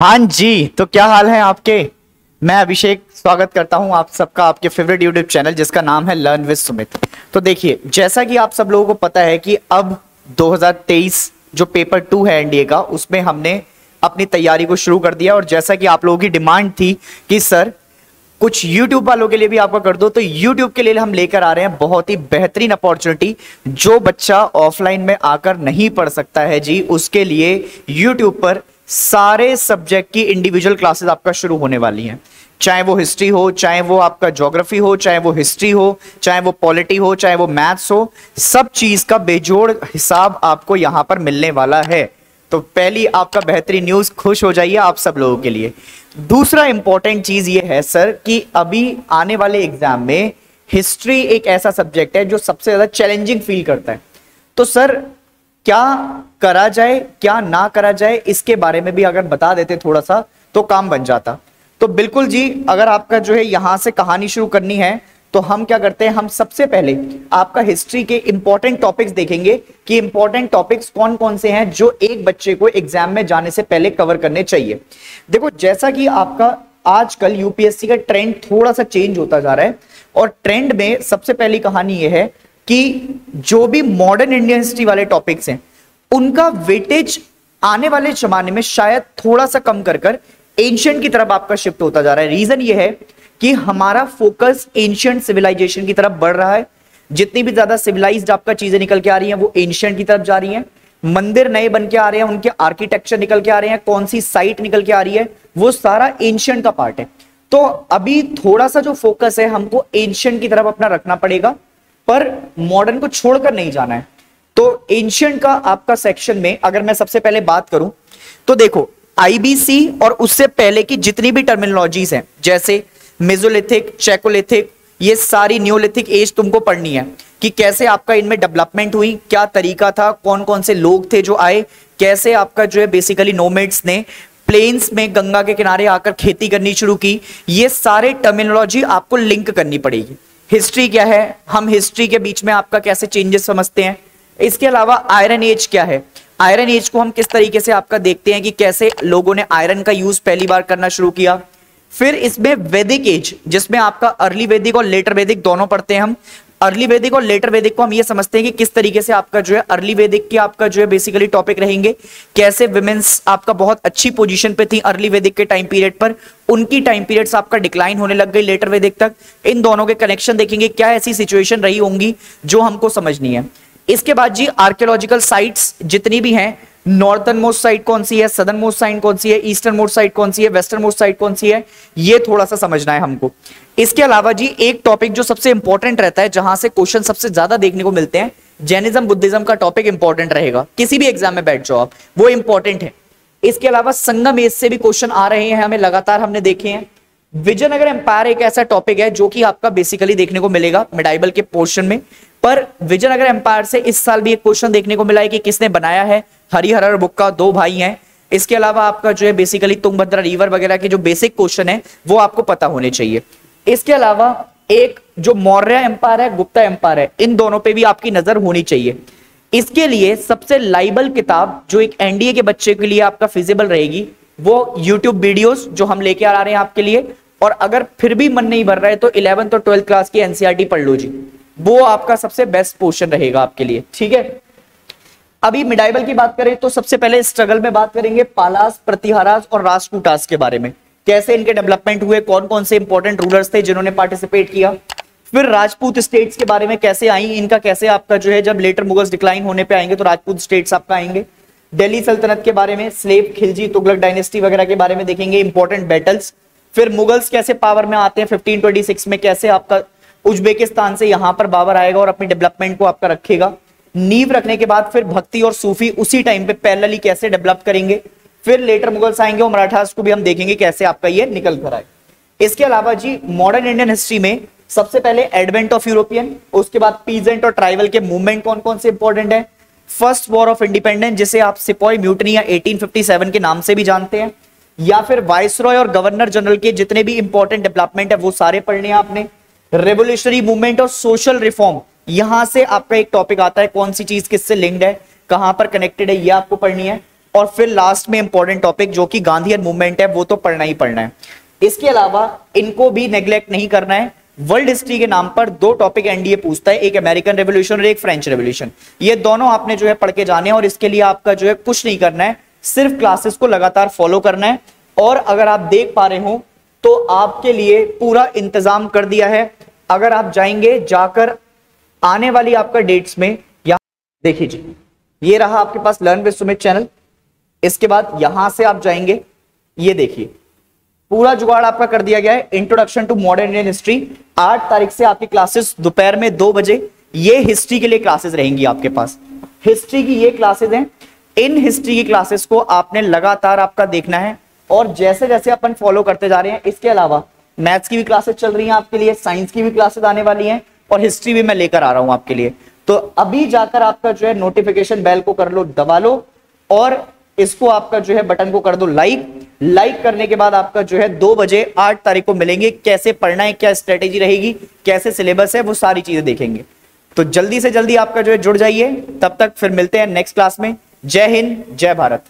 हाँ जी, तो क्या हाल है आपके। मैं अभिषेक स्वागत करता हूं आप सबका आपके फेवरेट यूट्यूब चैनल जिसका नाम है लर्न विद सुमित। तो देखिए, जैसा कि आप सब लोगों को पता है कि अब 2023 जो पेपर 2 है एनडीए का, उसमें हमने अपनी तैयारी को शुरू कर दिया। और जैसा कि आप लोगों की डिमांड थी कि सर कुछ YouTube वालों के लिए भी आपका कर दो, तो YouTube के लिए हम लेकर आ रहे हैं बहुत ही बेहतरीन अपॉर्चुनिटी। जो बच्चा ऑफलाइन में आकर नहीं पढ़ सकता है जी, उसके लिए YouTube पर सारे सब्जेक्ट की इंडिविजुअल क्लासेस आपका शुरू होने वाली हैं। चाहे वो हिस्ट्री हो, चाहे वो आपका ज्योग्राफी हो, चाहे वो हिस्ट्री हो, चाहे वो पॉलिटी हो, चाहे वो मैथ्स हो, सब चीज का बेजोड़ हिसाब आपको यहां पर मिलने वाला है। तो पहली आपका बेहतरीन न्यूज, खुश हो जाइए आप सब लोगों के लिए। दूसरा इंपॉर्टेंट चीज ये है सर कि अभी आने वाले एग्जाम में हिस्ट्री एक ऐसा सब्जेक्ट है जो सबसे ज्यादा चैलेंजिंग फील करता है। तो सर क्या करा जाए, क्या ना करा जाए, इसके बारे में भी अगर बता देते थोड़ा सा तो काम बन जाता। तो बिल्कुल जी, अगर आपका जो है यहां से कहानी शुरू करनी है तो हम क्या करते हैं, हम सबसे पहले आपका हिस्ट्री के इंपॉर्टेंट टॉपिक्स देखेंगे कि इंपॉर्टेंट टॉपिक्स कौन कौन से हैं जो एक बच्चे को एग्जाम में जाने से पहले कवर करने चाहिए। देखो, जैसा कि आपका आजकल यूपीएससी का ट्रेंड थोड़ा सा चेंज होता जा रहा है, और ट्रेंड में सबसे पहली कहानी यह है कि जो भी मॉडर्न इंडियन हिस्ट्री वाले टॉपिक्स हैं उनका वेटेज आने वाले जमाने में शायद थोड़ा सा कम कर एंशिएंट की तरफ आपका शिफ्ट होता जा रहा है। रीजन ये है कि हमारा फोकस एंशिएंट सिविलाइजेशन की तरफ बढ़ रहा है। जितनी भी ज्यादा सिविलाइज्ड आपका चीजें निकल के आ रही हैं वो एंशिएंट की तरफ जा रही हैं। मंदिर नए बन के आ रहे हैं, उनके आर्किटेक्चर निकल के आ रहे हैं, कौन सी साइट निकल के आ रही है, वो सारा एंशिएंट का पार्ट है। तो अभी थोड़ा सा जो फोकस है हमको एंशिएंट की तरफ अपना रखना पड़ेगा, पर मॉडर्न को छोड़कर नहीं जाना है। तो एंशिएंट का आपका सेक्शन में अगर मैं सबसे पहले बात करूं तो देखो, आईबीसी और उससे पहले की जितनी भी टर्मिनोलॉजीज हैं, जैसे मेसोलिथिक, चेकोलिथिक, ये सारी न्यूलिथिक एज तुमको पढ़नी है कि कैसे आपका इनमें डेवलपमेंट हुई, क्या तरीका था, कौन कौन से लोग थे जो आए, कैसे आपका जो है बेसिकली नोमैड्स ने प्लेन्स में गंगा के किनारे आकर खेती करनी शुरू की। ये सारे टर्मिनोलॉजी आपको लिंक करनी पड़ेगी। हिस्ट्री क्या है, हम हिस्ट्री के बीच में आपका कैसे चेंजेस समझते हैं। इसके अलावा आयरन एज क्या है, आयरन एज को हम किस तरीके से आपका देखते हैं कि कैसे लोगों ने आयरन का यूज पहली बार करना शुरू किया। फिर इसमें वैदिक एज, जिसमें आपका अर्ली वैदिक और लेटर वैदिक दोनों पढ़ते हैं हम। अर्ली वैदिक और लेटर वैदिक को हम ये समझते हैं कि किस तरीके से आपका जो है अर्ली वैदिक की आपका जो है बेसिकली टॉपिक रहेंगे, कैसे विमेंस आपका बहुत अच्छी पोजीशन पे थी अर्ली वैदिक के टाइम पीरियड पर, उनकी टाइम पीरियड्स आपका डिक्लाइन होने लग गई लेटर वैदिक तक। इन दोनों के कनेक्शन देखेंगे, क्या ऐसी सिचुएशन रही होंगी जो हमको समझनी है। इसके बाद जी आर्कियोलॉजिकल साइट्स जितनी भी हैं, नॉर्थर्न मोस्ट साइट कौन सी है, सदर्न मोस्ट साइट कौन सी है, ईस्टर्न मोस्ट साइट कौन सी है, वेस्टर्न मोस्ट साइट कौन सी है, ये थोड़ा सा समझना है हमको। इसके अलावा जी एक टॉपिक जो सबसे इंपॉर्टेंट रहता है, जहां से क्वेश्चन सबसे ज्यादा देखने को मिलते हैं, जैनिज्म बुद्धिज्म का टॉपिक इंपॉर्टेंट रहेगा। किसी भी एग्जाम में बैठ जाओ आप, वो इंपॉर्टेंट है। इसके अलावा संगम एज से भी क्वेश्चन आ रहे हैं हमें लगातार, हमने देखे हैं। विजयनगर एम्पायर एक ऐसा टॉपिक है जो कि आपका बेसिकली देखने को मिलेगा मिडाइबल के पोर्शन में। पर विजयनगर एम्पायर से इस साल भी एक क्वेश्चन देखने को मिला है कि किसने बनाया है। हरिहर और बुक्का दो भाई हैं। इसके अलावा आपका जो है बेसिकली तुंगभद्रा रिवर वगैरह के जो बेसिक क्वेश्चन है वो आपको पता होने चाहिए। इसके अलावा एक जो मौर्य एम्पायर है, गुप्ता एम्पायर है, इन दोनों पे भी आपकी नजर होनी चाहिए। इसके लिए सबसे लाइबल किताब जो एक एनडीए के बच्चे के लिए आपका फिजिबल रहेगी, वो यूट्यूब वीडियोस जो हम लेके आ रहे हैं आपके लिए। और अगर फिर भी मन नहीं भर रहा है तो 11th और 12th क्लास की एनसीईआरटी पढ़ लो जी, वो आपका सबसे बेस्ट पोर्शन रहेगा आपके लिए, ठीक है। अभी मिडाइबल की बात करें तो सबसे पहले स्ट्रगल में बात करेंगे पालास, प्रतिहारास और राष्ट्रकूटास के बारे में, कैसे इनके डेवलपमेंट हुए, कौन कौन से इंपॉर्टेंट रूलर्स थे जिन्होंने पार्टिसिपेट किया। फिर राजपूत स्टेट्स के बारे में कैसे आई, इनका कैसे आपका जो है जब लेटर मुगल्स डिक्लाइन होने पे आएंगे तो राजपूत स्टेट्स आपका आएंगे। दिल्ली सल्तनत के बारे में, स्लेव, खिलजी, तुगलक डायनेस्टी वगैरह के बारे में देखेंगे, इंपॉर्टेंट बैटल्स। फिर मुगल्स कैसे पावर में आते हैं 1526 में, कैसे आपका उज्बेकिस्तान से यहां पर बाबर आएगा और अपनी डेवलपमेंट को आपका रखेगा। नींव रखने के बाद फिर भक्ति और सूफी उसी टाइम पे पैरेलली कैसे डेवलप करेंगे। फिर लेटर मुगल्स आएंगे और मराठास को भी हम देखेंगे कैसे आपका ये निकल कर आए। इसके अलावा जी मॉडर्न इंडियन हिस्ट्री में सबसे पहले एडवेंट ऑफ यूरोपियन, उसके बाद पीजेंट और ट्राइबल के मूवमेंट कौन कौन से इंपॉर्टेंट है। फर्स्ट वॉर ऑफ इंडिपेंडेंस जिसे आप सिपॉय म्यूटनी या 1857 के नाम से भी जानते हैं, या फिर वाइसरॉय और गवर्नर जनरल के जितने भी इंपॉर्टेंट डेवलपमेंट है वो सारे पढ़ने हैं आपने। रेवोल्यूशनरी मूवमेंट और सोशल रिफॉर्म, यहां से आपका एक टॉपिक आता है, कौन सी चीज किससे लिंक्ड है, कहां पर कनेक्टेड है, ये आपको पढ़नी है। और फिर लास्ट में इंपॉर्टेंट टॉपिक जो कि गांधीयन मूवमेंट है वो तो पढ़ना ही पढ़ना है। इसके अलावा इनको भी नेग्लेक्ट नहीं करना है। वर्ल्ड हिस्ट्री के नाम पर 2 टॉपिक एनडीए पूछता है, एक अमेरिकन रेवोल्यूशन और एक फ्रेंच रेवोल्यूशन। ये दोनों आपने जो है पढ़ के जाने हैं और इसके लिए आपका जो है कुछ नहीं करना है, सिर्फ क्लासेस को लगातार फॉलो करना है। और अगर आप देख पा रहे हो तो आपके लिए पूरा इंतजाम कर दिया है। अगर आप जाएंगे जाकर आने वाली आपका डेट्स में, यहां देखिए जी, ये रहा आपके पास लर्न विद सुमित चैनल। इसके बाद यहां से आप जाएंगे, ये देखिए पूरा जुगाड़ आपका कर दिया गया है। Introduction to modern Indian history 8 तारीख से आपकी क्लासेस दोपहर में 2 बजे, ये हिस्ट्री के लिए क्लासेस रहेंगी आपके पास। हिस्ट्री की ये क्लासेस हैं। इन हिस्ट्री की क्लासेस को आपने लगातार आपका देखना है और जैसे जैसे अपन फॉलो करते जा रहे हैं। इसके अलावा मैथ्स की भी क्लासेस चल रही हैं आपके लिए, साइंस की भी क्लासेस आने वाली हैं और हिस्ट्री भी मैं लेकर आ रहा हूं आपके लिए। तो अभी जाकर आपका जो है नोटिफिकेशन बेल को कर लो, दबा लो और इसको आपका जो है बटन को कर दो लाइक करने के बाद आपका जो है 2 बजे 8 तारीख को मिलेंगे। कैसे पढ़ना है, क्या स्ट्रेटेजी रहेगी, कैसे सिलेबस है, वो सारी चीजें देखेंगे। तो जल्दी से जल्दी आपका जो है जुड़ जाइए। तब तक फिर मिलते हैं नेक्स्ट क्लास में। जय हिंद, जय भारत।